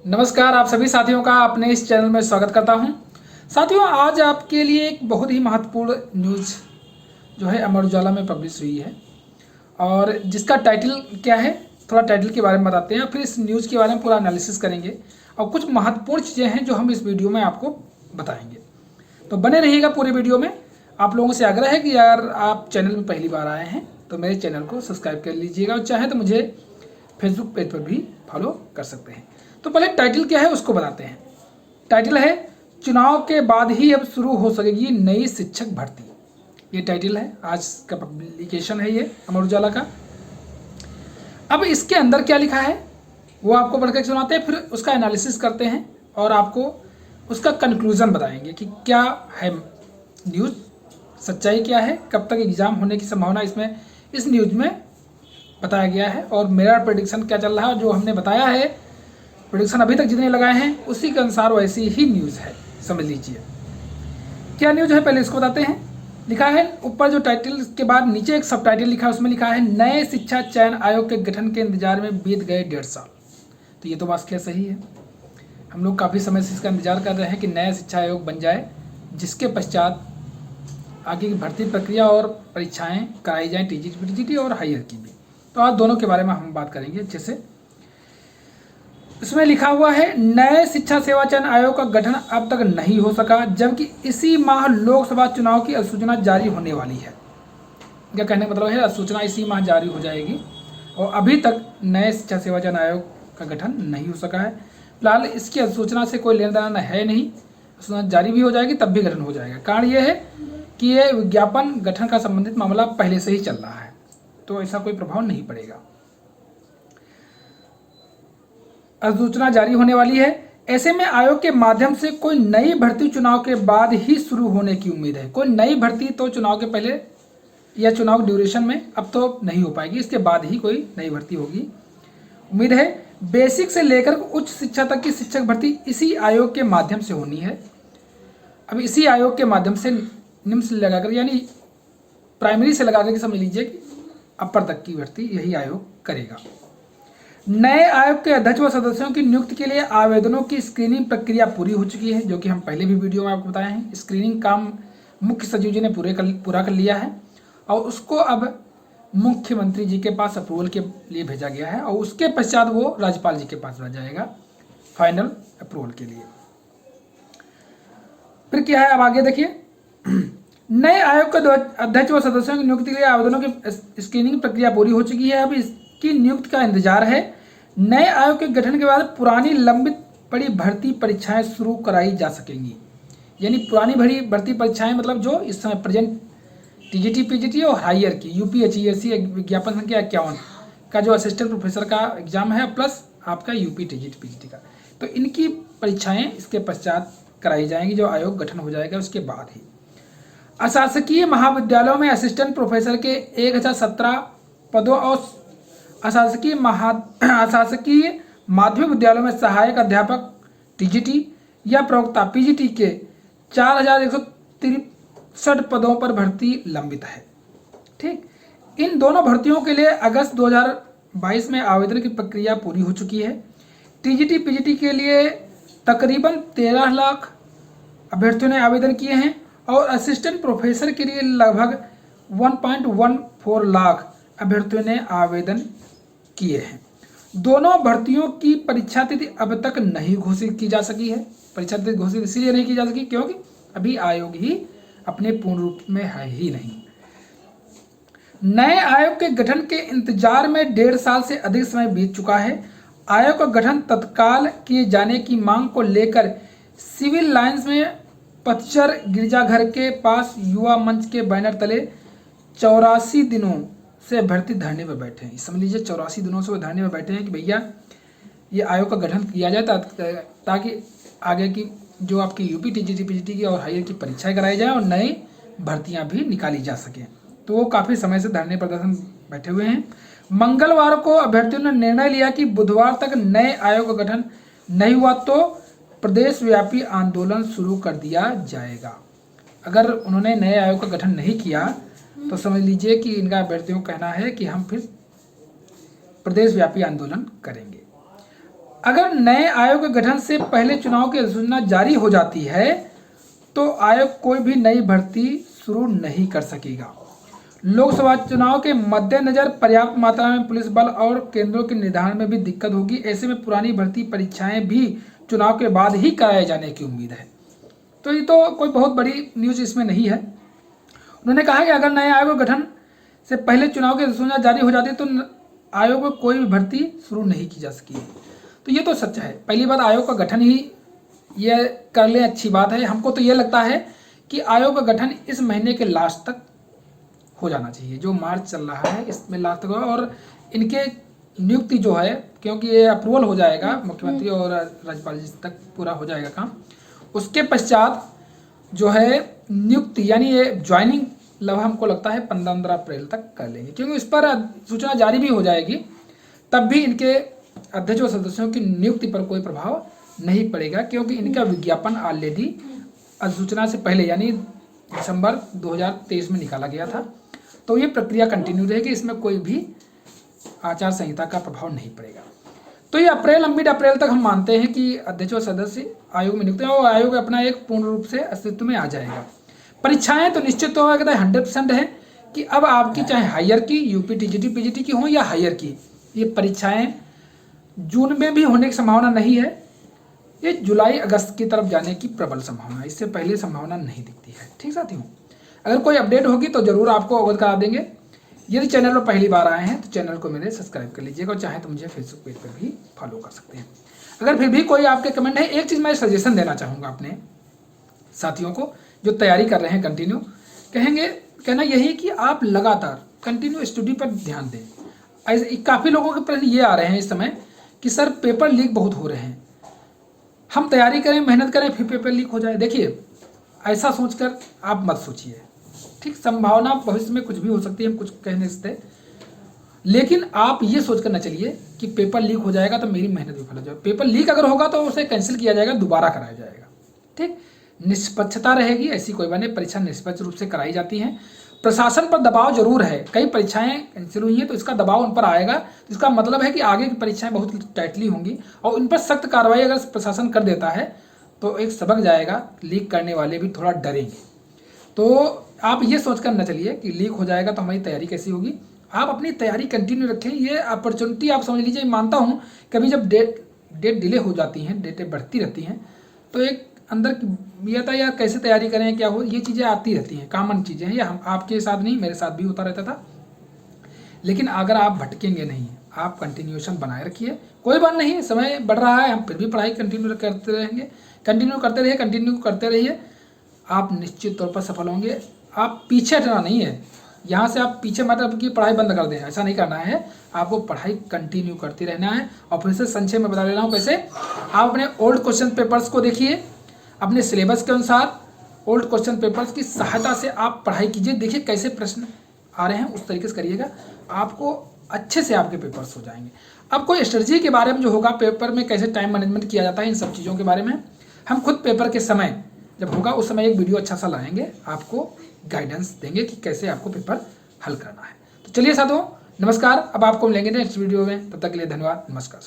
नमस्कार, आप सभी साथियों का अपने इस चैनल में स्वागत करता हूं। साथियों, आज आपके लिए एक बहुत ही महत्वपूर्ण न्यूज़ जो है अमर उजाला में पब्लिश हुई है और जिसका टाइटल क्या है, थोड़ा टाइटल के बारे में बताते हैं, फिर इस न्यूज़ के बारे में पूरा एनालिसिस करेंगे और कुछ महत्वपूर्ण चीज़ें हैं जो हम इस वीडियो में आपको बताएंगे। तो बने रहिएगा पूरे वीडियो में। आप लोगों से आग्रह है कि अगर आप चैनल में पहली बार आए हैं तो मेरे चैनल को सब्सक्राइब कर लीजिएगा और चाहे तो मुझे फेसबुक पेज पर भी फॉलो कर सकते हैं। तो पहले टाइटल क्या है उसको बताते हैं। टाइटल है चुनाव के बाद ही अब शुरू हो सकेगी नई शिक्षक भर्ती। ये टाइटल है, आज का पब्लिकेशन है ये अमर उजाला का। अब इसके अंदर क्या लिखा है वो आपको पढ़ के सुनाते हैं, फिर उसका एनालिसिस करते हैं और आपको उसका कंक्लूजन बताएंगे कि क्या है न्यूज़, सच्चाई क्या है, कब तक एग्जाम होने की संभावना इसमें इस न्यूज़ में बताया गया है और मेरा प्रेडिक्शन क्या चल रहा है। जो हमने बताया है प्रेडिक्शन अभी तक जितने लगाए हैं उसी के अनुसार वैसी ही न्यूज़ है, समझ लीजिए। क्या न्यूज़ है पहले इसको बताते हैं। लिखा है ऊपर जो टाइटल के बाद नीचे एक सब टाइटल लिखा है, उसमें लिखा है नए शिक्षा चयन आयोग के गठन के इंतजार में बीत गए 1.5 साल। तो ये तो बात क्या सही है, हम लोग काफ़ी समय से इसका इंतजार कर रहे हैं कि नया शिक्षा आयोग बन जाए, जिसके पश्चात आगे की भर्ती प्रक्रिया और परीक्षाएं कराई जाएं, टीजीटी पीजीटी और हायर की भी। तो आज दोनों के बारे में हम बात करेंगे अच्छे से। इसमें लिखा हुआ है नए शिक्षा सेवा चयन आयोग का गठन अब तक नहीं हो सका, जबकि इसी माह लोकसभा चुनाव की अधिसूचना जारी होने वाली है। क्या कहने का मतलब है, अधिसूचना इसी माह जारी हो जाएगी और अभी तक नए शिक्षा सेवा चयन आयोग का गठन नहीं हो सका है। फिलहाल इसकी अधिसूचना से कोई लेना देना है नहीं, अधिसूचना जारी भी हो जाएगी तब भी गठन हो जाएगा। कारण यह है कि ये विज्ञापन गठन का संबंधित मामला पहले से ही चल रहा है, तो ऐसा कोई प्रभाव नहीं पड़ेगा। अधिसूचना जारी होने वाली है, ऐसे में आयोग के माध्यम से कोई नई भर्ती चुनाव के बाद ही शुरू होने की उम्मीद है। कोई नई भर्ती तो चुनाव के पहले या चुनाव ड्यूरेशन में अब तो नहीं हो पाएगी, इसके बाद ही कोई नई भर्ती होगी। उम्मीद है बेसिक से लेकर उच्च शिक्षा तक की शिक्षक भर्ती इसी आयोग के माध्यम से होनी है। अब इसी आयोग के माध्यम से निम्न से लगाकर यानी प्राइमरी से लगाकर के समझ लीजिए कि अपर तक की भर्ती यही आयोग करेगा। नए आयोग के अध्यक्ष व सदस्यों की नियुक्ति के लिए आवेदनों की स्क्रीनिंग प्रक्रिया पूरी हो चुकी है, जो कि हम पहले भी वीडियो में आपको बताए हैं। स्क्रीनिंग काम मुख्य सचिव जी ने पूरा कर लिया है और उसको अब मुख्यमंत्री जी के पास अप्रूवल के लिए भेजा गया है और उसके पश्चात वो राज्यपाल जी के पास भेजा जाएगा फाइनल अप्रूवल के लिए। फिर क्या है, अब आगे देखिए। नए आयोग के अध्यक्ष व सदस्यों की नियुक्ति के लिए आवेदनों की स्क्रीनिंग प्रक्रिया पूरी हो चुकी है, अब इसकी नियुक्ति का इंतजार है। नए आयोग के गठन के बाद पुरानी लंबित पड़ी भर्ती परीक्षाएं शुरू कराई जा सकेंगी। यानी पुरानी भर्ती परीक्षाएं मतलब जो इस समय प्रेजेंट टीजीटी पीजीटी और हायर की यूपीएचईएससी विज्ञापन संख्या 51 का जो असिस्टेंट प्रोफेसर का एग्जाम है प्लस आपका यूपी टीजीटी पीजीटी का, तो इनकी परीक्षाएं इसके पश्चात कराई जाएंगी। जो आयोग गठन हो जाएगा उसके बाद ही अशासकीय महाविद्यालयों में असिस्टेंट प्रोफेसर के 1017 पदों और अशासकीय माध्यमिक विद्यालयों में सहायक अध्यापक टीजीटी या प्रवक्ता पीजीटी के 4163 पदों पर भर्ती लंबित है। ठीक, इन दोनों भर्तियों के लिए अगस्त 2022 में आवेदन की प्रक्रिया पूरी हो चुकी है। टीजीटी पीजीटी के लिए तकरीबन 13 लाख अभ्यर्थियों ने आवेदन किए हैं और असिस्टेंट प्रोफेसर के लिए लगभग 1.14 लाख अभ्यर्थियों ने आवेदन किए हैं। दोनों भर्तियों की परीक्षा तिथि अब तक नहीं घोषित की जा सकी है। परीक्षा तिथि घोषित इसलिए नहीं की जा सकी क्योंकि अभी आयोग ही अपने पूर्ण रूप में है ही नहीं। नए आयोग के गठन के इंतजार में 1.5 साल से अधिक समय बीत चुका है। आयोग का गठन तत्काल किए जाने की मांग को लेकर सिविल लाइंस में पतझर गिरजाघर के पास युवा मंच के बैनर तले 84 दिनों से भर्ती धरने पर बैठे हैं। समझ लीजिए 84 दिनों से वो धरने पर बैठे हैं कि भैया ये आयोग का गठन किया जाए ताकि आगे की जो आपकी यूपी टीजीटी पीजीटी की और हायर की परीक्षाएं कराई जाए और नई भर्तियां भी निकाली जा सकें। तो वो काफ़ी समय से धरने प्रदर्शन बैठे हुए हैं। मंगलवार को अभ्यर्थियों ने निर्णय लिया कि बुधवार तक नए आयोग का गठन नहीं हुआ तो प्रदेश व्यापी आंदोलन शुरू कर दिया जाएगा। अगर उन्होंने नए आयोग का गठन नहीं किया तो समझ लीजिए कि इनका अभ्यर्थियों का कहना है कि हम फिर प्रदेश व्यापी आंदोलन करेंगे। अगर नए आयोग के गठन से पहले चुनाव की अधिसूचना जारी हो जाती है तो आयोग कोई भी नई भर्ती शुरू नहीं कर सकेगा। लोकसभा चुनाव के मद्देनजर पर्याप्त मात्रा में पुलिस बल और केंद्रों के निर्धारण में भी दिक्कत होगी। ऐसे में पुरानी भर्ती परीक्षाएं भी चुनाव के बाद ही कराए जाने की उम्मीद है। तो ये तो कोई बहुत बड़ी न्यूज इसमें नहीं है। उन्होंने कहा कि अगर नए आयोग गठन से पहले चुनाव की अधिसूचना जारी हो जाती है तो आयोग में कोई भी भर्ती शुरू नहीं की जा सकी। तो ये तो सच है। पहली बात, आयोग का गठन ही ये कर ले अच्छी बात है। हमको तो ये लगता है कि आयोग का गठन इस महीने के लास्ट तक हो जाना चाहिए। जो मार्च चल रहा है इसमें लास्ट तक, और इनके नियुक्ति जो है, क्योंकि ये अप्रूवल हो जाएगा मुख्यमंत्री और राज्यपाल जी तक पूरा हो जाएगा काम, उसके पश्चात जो है नियुक्ति यानी ये ज्वाइनिंग लगभग हमको लगता है 15 अप्रैल तक कर लेंगे, क्योंकि इस पर सूचना जारी भी हो जाएगी। तब भी इनके अध्यक्ष और सदस्यों की नियुक्ति पर कोई प्रभाव नहीं पड़ेगा, क्योंकि इनका विज्ञापन ऑलरेडी अधिसूचना से पहले यानी दिसंबर 2023 में निकाला गया था। तो ये प्रक्रिया कंटिन्यू रहेगी, इसमें कोई भी आचार संहिता का प्रभाव नहीं पड़ेगा। तो ये मिड अप्रैल तक हम मानते हैं कि अध्यक्ष और सदस्य आयोग में नियुक्त हैं और आयोग अपना एक पूर्ण रूप से अस्तित्व में आ जाएगा। परीक्षाएं तो निश्चित तो 100% है कि अब आपकी चाहे हायर की, यूपी टीजीटी पीजीटी की हो या हायर की, ये परीक्षाएं जून में भी होने की संभावना नहीं है। ये जुलाई अगस्त की तरफ जाने की प्रबल संभावना है, इससे पहले संभावना नहीं दिखती है। ठीक साथियों, अगर कोई अपडेट होगी तो जरूर आपको अवगत करा देंगे। यदि चैनल पर पहली बार आए हैं तो चैनल को मेरे सब्सक्राइब कर लीजिएगा और चाहे तो मुझे फेसबुक पेज पर भी फॉलो कर सकते हैं। अगर फिर भी कोई आपके कमेंट है, एक चीज़ मैं सजेशन देना चाहूँगा अपने साथियों को जो तैयारी कर रहे हैं कंटिन्यू, कहना यही कि आप लगातार कंटिन्यू स्टडी पर ध्यान दें। ऐसे काफ़ी लोगों के प्रश्न ये आ रहे हैं इस समय कि सर पेपर लीक बहुत हो रहे हैं, हम तैयारी करें, मेहनत करें, फिर पेपर लीक हो जाए। देखिए, ऐसा सोचकर आप मत सोचिए। ठीक, संभावना भविष्य में कुछ भी हो सकती है, हम कुछ कह नहीं सकते, लेकिन आप ये सोचकर न चलिए कि पेपर लीक हो जाएगा तो मेरी मेहनत विफल हो जाएगी। पेपर लीक अगर होगा तो उसे कैंसिल किया जाएगा, दोबारा कराया जाएगा। ठीक, निष्पक्षता रहेगी, ऐसी कोई बात नहीं, परीक्षा निष्पक्ष रूप से कराई जाती है। प्रशासन पर दबाव जरूर है, कई परीक्षाएं कैंसिल हुई हैं तो इसका दबाव उन पर आएगा। इसका मतलब है कि आगे की परीक्षाएं बहुत टाइटली होंगी और उन पर सख्त कार्रवाई अगर प्रशासन कर देता है तो एक सबक जाएगा, लीक करने वाले भी थोड़ा डरेंगे। तो आप ये सोचकर न चलिए कि लीक हो जाएगा तो हमारी तैयारी कैसी होगी। आप अपनी तैयारी कंटिन्यू रखें। ये अपॉर्चुनिटी आप समझ लीजिए, मानता हूँ कभी जब डेट डिले हो जाती हैं, डेटें बढ़ती रहती हैं, तो एक अंदर ये था यार कैसे तैयारी करें, क्या हो, ये चीज़ें आती रहती हैं, कॉमन चीज़ें हैं। या हम आपके साथ नहीं, मेरे साथ भी होता रहता था। लेकिन अगर आप भटकेंगे नहीं, आप कंटिन्यूएशन बनाए रखिए, कोई बात नहीं, समय बढ़ रहा है, हम फिर भी पढ़ाई कंटिन्यू करते रहेंगे, कंटिन्यू करते रहिए, आप निश्चित तौर पर सफल होंगे। आप पीछे हटना नहीं है, यहाँ से आप पीछे मतलब कि पढ़ाई बंद कर दें, ऐसा नहीं करना है। आपको पढ़ाई कंटिन्यू करते रहना है। और फिर से संक्षेप में बता दे रहा हूँ कैसे। आप अपने ओल्ड क्वेश्चन पेपर्स को देखिए, अपने सिलेबस के अनुसार ओल्ड क्वेश्चन पेपर्स की सहायता से आप पढ़ाई कीजिए। देखिए कैसे प्रश्न आ रहे हैं, उस तरीके से करिएगा, आपको अच्छे से आपके पेपर्स हो जाएंगे। अब कोई स्ट्रेटजी के बारे में जो होगा, पेपर में कैसे टाइम मैनेजमेंट किया जाता है, इन सब चीज़ों के बारे में हम खुद पेपर के समय जब होगा उस समय एक वीडियो अच्छा सा लाएंगे, आपको गाइडेंस देंगे कि कैसे आपको पेपर हल करना है। तो चलिए साथियों, नमस्कार। अब आपको मिलेंगे नेक्स्ट वीडियो में, तब तक के लिए धन्यवाद, नमस्कार।